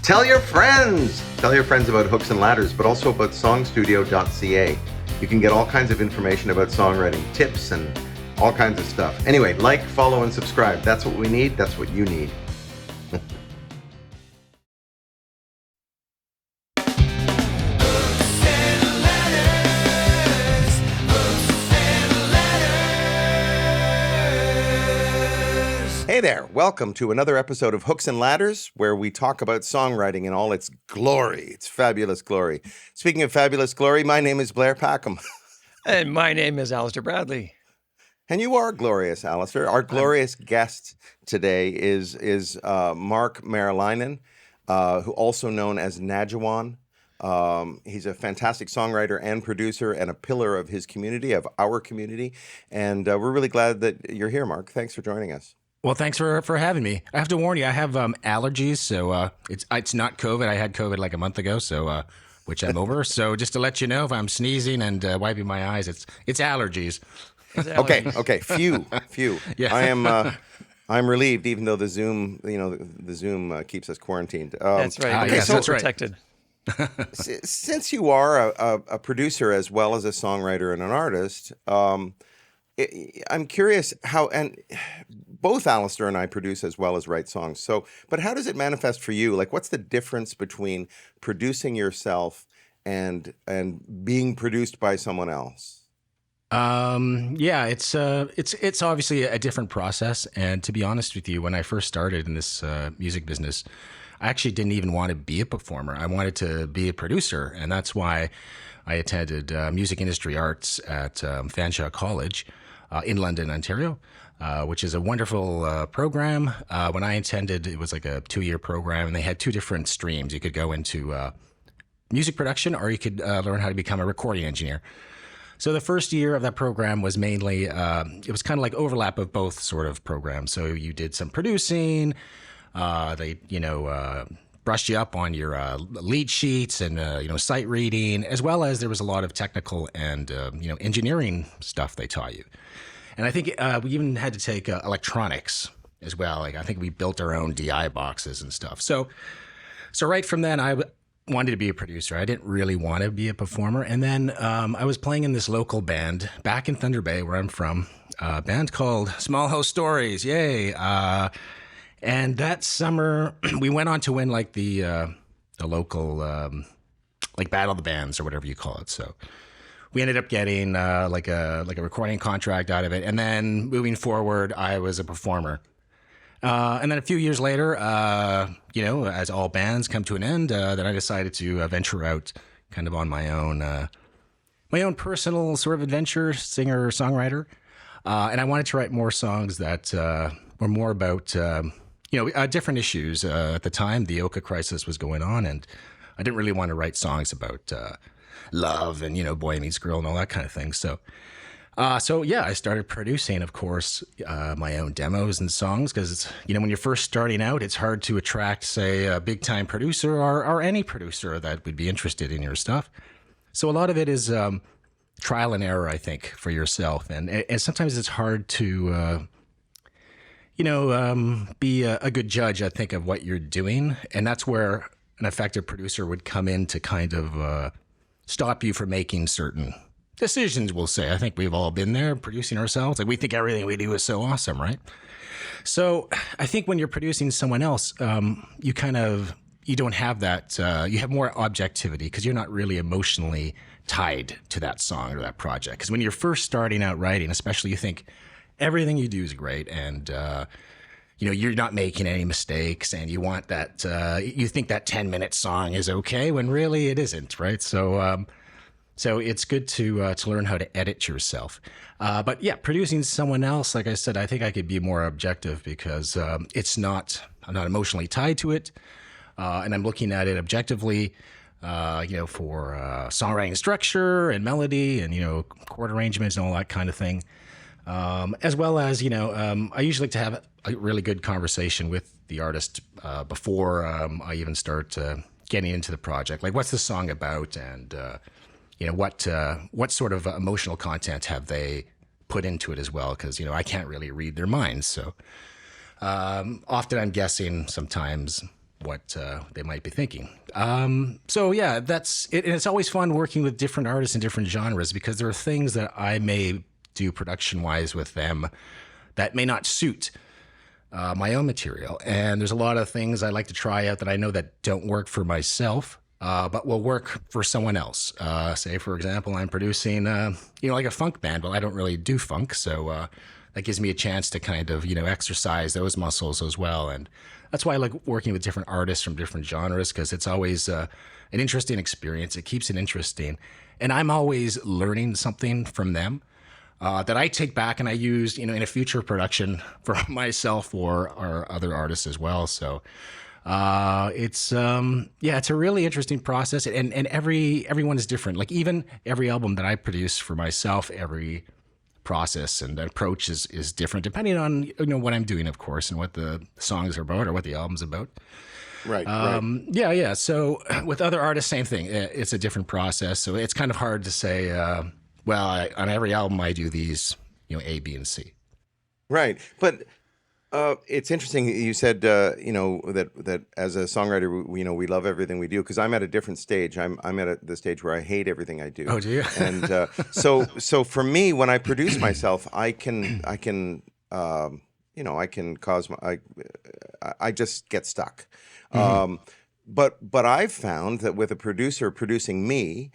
Tell your friends! Tell your friends about Hooks and Ladders, but also about songstudio.ca. You can get all kinds of information about songwriting, tips, and all kinds of stuff. Anyway, like, follow, and subscribe. That's what we need. That's what you need. Hey there, welcome to another episode of Hooks and Ladders, where we talk about songwriting in all its glory, its fabulous glory. Speaking of fabulous glory, my name is Blair Packham. And my name is Allister Bradley. And you are glorious, Allister. Our glorious guest today is Marc Meriläinen, who also known as Najawan. He's a fantastic songwriter and producer and a pillar of his community, of our community. And we're really glad that you're here, Marc. Thanks for joining us. Well, thanks for having me. I have to warn you, I have allergies, so it's not COVID. I had COVID like a month ago, so which I'm over. So just to let you know, if I'm sneezing and wiping my eyes, it's allergies. Okay. Phew. Yeah. I'm relieved, even though the Zoom, the Zoom keeps us quarantined. That's right. Yes, so that's right. protected. Since you are a producer as well as a songwriter and an artist, I'm curious how, and both Allister and I produce as well as write songs. So, but how does it manifest for you? Like, what's the difference between producing yourself and being produced by someone else? Yeah, it's obviously a different process. And to be honest with you, when I first started in this music business, I actually didn't even want to be a performer. I wanted to be a producer, and that's why I attended music industry arts at Fanshawe College in London, Ontario, which is a wonderful program. When I attended, it was like a 2-year program, and they had 2 different streams. You could go into music production, or you could learn how to become a recording engineer. So the first year of that program was mainly, it was kind of like overlap of both sort of programs. So you did some producing, they, brushed you up on your lead sheets and, sight reading, as well as there was a lot of technical and, engineering stuff they taught you. And I think we even had to take electronics as well. Like, I think we built our own DI boxes and stuff. So right from then, I wanted to be a producer. I didn't really want to be a performer. And then I was playing in this local band back in Thunder Bay, where I'm from, a band called Small House Stories. Yay. And that summer, we went on to win like the local like Battle of the Bands or whatever you call it. So we ended up getting like a recording contract out of it. And then moving forward, I was a performer. And then a few years later, as all bands come to an end, then I decided to venture out kind of on my own personal sort of adventure, singer, songwriter. And I wanted to write more songs that were more about, different issues. At the time, the Oka crisis was going on, and I didn't really want to write songs about love and, boy meets girl and all that kind of thing. So I started producing, of course, my own demos and songs, because, when you're first starting out, it's hard to attract, say, a big-time producer or any producer that would be interested in your stuff. So a lot of it is trial and error, I think, for yourself. And sometimes it's hard to, be a good judge, I think, of what you're doing. And that's where an effective producer would come in to kind of stop you from making certain decisions, we'll say. I think we've all been there producing ourselves. Like, we think everything we do is so awesome, right? So I think when you're producing someone else, you don't have that, you have more objectivity because you're not really emotionally tied to that song or that project. Because when you're first starting out writing, especially, you think everything you do is great, and you're not making any mistakes, and you want that, you think that 10-minute song is okay when really it isn't, right? So it's good to learn how to edit yourself. But yeah, producing someone else, like I said, I think I could be more objective because I'm not emotionally tied to it, and I'm looking at it objectively, for songwriting structure and melody and, chord arrangements and all that kind of thing. As well as, I usually like to have a really good conversation with the artist before I even start getting into the project. Like, what's the song about, and what sort of emotional content have they put into it as well? Because I can't really read their minds, so often I'm guessing sometimes what they might be thinking. So yeah, that's it. And it's always fun working with different artists in different genres because there are things that I may do production-wise with them that may not suit my own material. And there's a lot of things I like to try out that I know that don't work for myself, but will work for someone else. Say, for example, I'm producing, like a funk band. Well, I don't really do funk, so that gives me a chance to kind of, exercise those muscles as well. And that's why I like working with different artists from different genres, because it's always an interesting experience. It keeps it interesting. And I'm always learning something from them that I take back and I use, in a future production for myself or other artists as well. So it's a really interesting process, and everyone is different. Like even every album that I produce for myself, every process and approach is different depending on what I'm doing, of course, and what the songs are about or what the album's about. Right. Yeah. So with other artists, same thing. It's a different process. So it's kind of hard to say. On every album I do these, A, B, and C. Right. But it's interesting you said, that as a songwriter, we love everything we do, because I'm at a different stage. I'm at the stage where I hate everything I do. Oh, do you? And so for me, when I produce myself, I can cause I just get stuck. Mm-hmm. But I've found that with a producer producing me,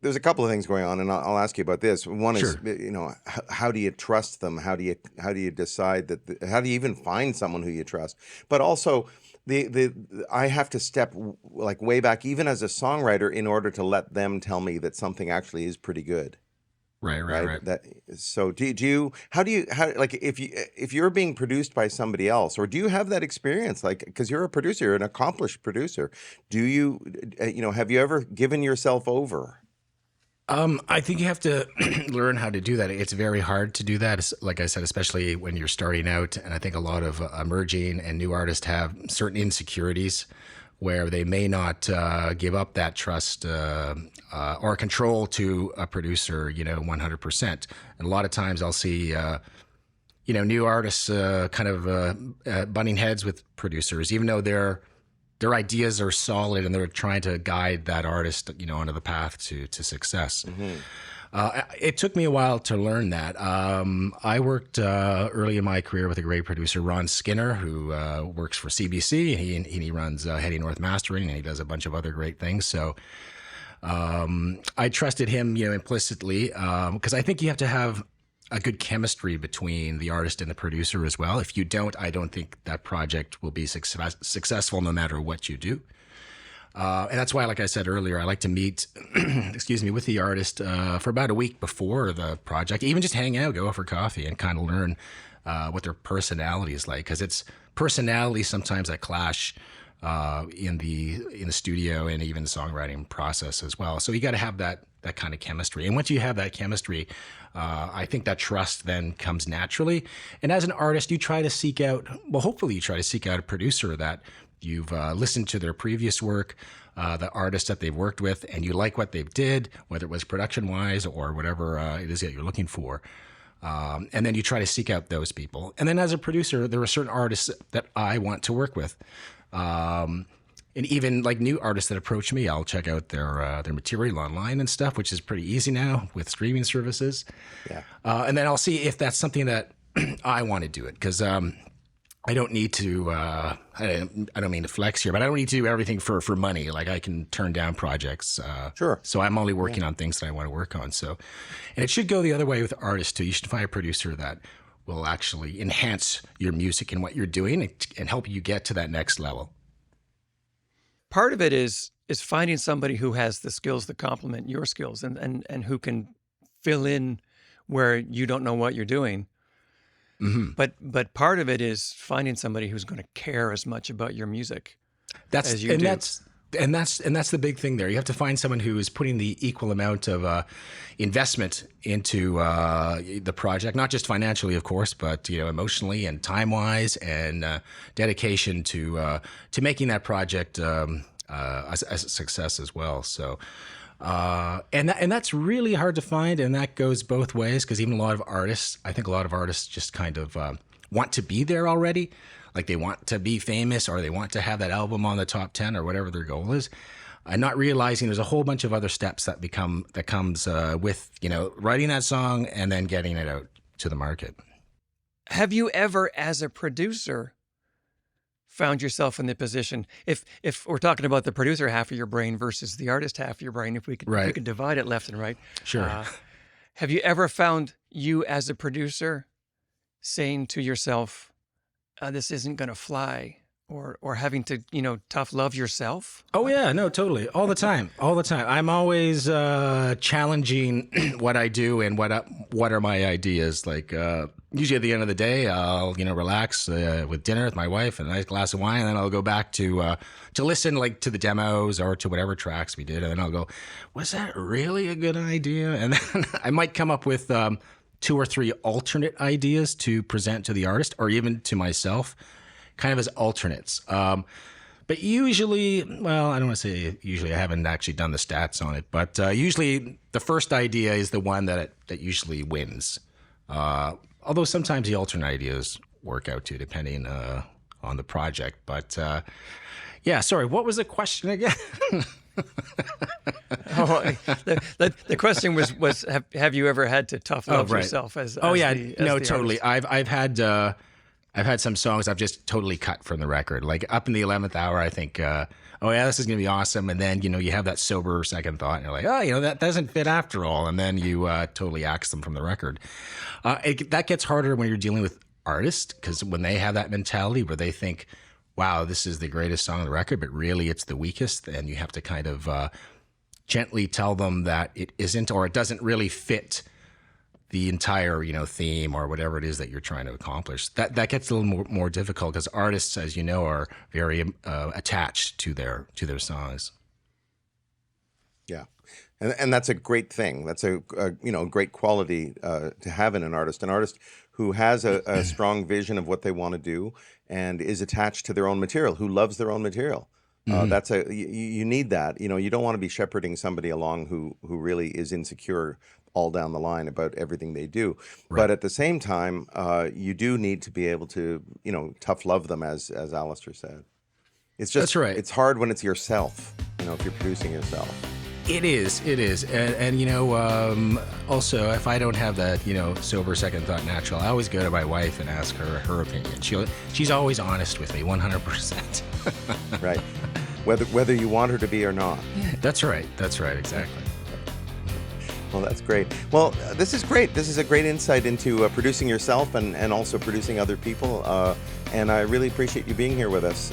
there's a couple of things going on, and I'll ask you about this. One is, Sure. how do you trust them? How do you decide that? How do you even find someone who you trust? But also, I have to step like way back, even as a songwriter, in order to let them tell me that something actually is pretty good. Right. So how if you're being produced by somebody else, or do you have that experience? Like, because you're a producer, you're an accomplished producer. Do you, have you ever given yourself over? I think you have to learn how to do that. It's very hard to do that, like I said, especially when you're starting out. And I think a lot of emerging and new artists have certain insecurities where they may not give up that trust or control to a producer, 100%. And a lot of times I'll see, new artists kind of butting heads with producers, even though their ideas are solid and they're trying to guide that artist, onto the path to success. Mm-hmm. It took me a while to learn that. I worked early in my career with a great producer, Ron Skinner, who works for CBC, and he runs Heading North Mastering, and he does a bunch of other great things. So I trusted him, implicitly, because I think you have to have a good chemistry between the artist and the producer as well. If you don't, I don't think that project will be successful no matter what you do. And that's why, like I said earlier, I like to meet, with the artist for about a week before the project, even just hang out, go out for coffee, and kind of learn what their personality is like. Because it's personalities sometimes that clash in the studio and even the songwriting process as well. So you got to have that kind of chemistry. And once you have that chemistry, I think that trust then comes naturally. And as an artist, hopefully you try to seek out a producer that you've listened to their previous work, the artist that they've worked with, and you like what they've did, whether it was production-wise or whatever it is that you're looking for. And then you try to seek out those people. And then as a producer, there are certain artists that I want to work with. And even like new artists that approach me, I'll check out their material online and stuff, which is pretty easy now with streaming services. Yeah. And then I'll see if that's something that I want to do it, because I don't need to. I don't mean to flex here, but I don't need to do everything for money. Like I can turn down projects. Sure. So I'm only working on things that I want to work on. So, and it should go the other way with artists too. You should find a producer that will actually enhance your music and what you're doing and help you get to that next level. Part of it is finding somebody who has the skills that complement your skills and who can fill in where you don't know what you're doing. Mm-hmm. But part of it is finding somebody who's going to care as much about your music as you do. And that's the big thing there. You have to find someone who is putting the equal amount of investment into the project, not just financially, of course, but emotionally and time wise, and dedication to making that project a success as well. So, and that's really hard to find, and that goes both ways, because even I think a lot of artists just kind of want to be there already. like they want to be famous or they want to have that album on the top 10 or whatever their goal is, and not realizing there's a whole bunch of other steps that comes with, you know, writing that song and then getting it out to the market. Have you ever, as a producer, found yourself in the position, if we're talking about the producer half of your brain versus the artist half of your brain, if we could divide it left and right. Sure. Have you ever found you as a producer saying to yourself, this isn't going to fly, or having to, you know, tough love yourself? Oh yeah, no, totally. All the time. I'm always challenging what I do and what are my ideas. Like usually at the end of the day, I'll, you know, relax with dinner with my wife and a nice glass of wine, and then I'll go back to listen like to the demos or to whatever tracks we did, and then I'll go, was that really a good idea? And then I might come up with 2 or 3 alternate ideas to present to the artist or even to myself, kind of as alternates. But usually, well, I don't want to say usually, I haven't actually done the stats on it, but usually the first idea is the one that usually wins. Although sometimes the alternate ideas work out too, depending on the project. But yeah, sorry, what was the question again? The question was have you ever had to tough love yourself as totally. Artist? I've had some songs I've just totally cut from the record. Like up in the 11th hour, I think, oh yeah, this is going to be awesome. And then, you know, you have that sober second thought and you're like, oh, you know, that doesn't fit after all. And then you totally axe them from the record. That gets harder when you're dealing with artists, because when they have that mentality where they think, wow, this is the greatest song on the record, but really it's the weakest. And you have to kind of gently tell them that it isn't, or it doesn't really fit the entire, you know, theme or whatever it is that you're trying to accomplish. That gets a little more difficult, because artists, as you know, are very attached to their songs. Yeah, and that's a great thing. That's a you know, great quality to have in an artist who has a strong vision of what they want to do and is attached to their own material, who loves their own material. That's you need that. You know, you don't want to be shepherding somebody along who really is insecure all down the line about everything they do. Right. But at the same time, you do need to be able to, you know, tough love them, as Allister said. It's just, that's right. It's hard when it's yourself, you know, if you're producing yourself. It is. And you know, also, if I don't have that, you know, sober second thought natural, I always go to my wife and ask her opinion. She's always honest with me, 100%. Right. Whether you want her to be or not. Yeah, that's right, exactly. Well, that's great. Well, this is great. This is a great insight into producing yourself and also producing other people. And I really appreciate you being here with us.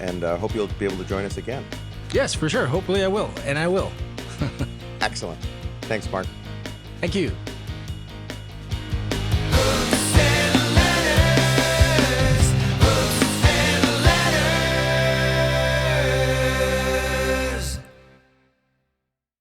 And hope you'll be able to join us again. Yes, for sure. Hopefully I will. And I will. Excellent. Thanks, Marc. Thank you.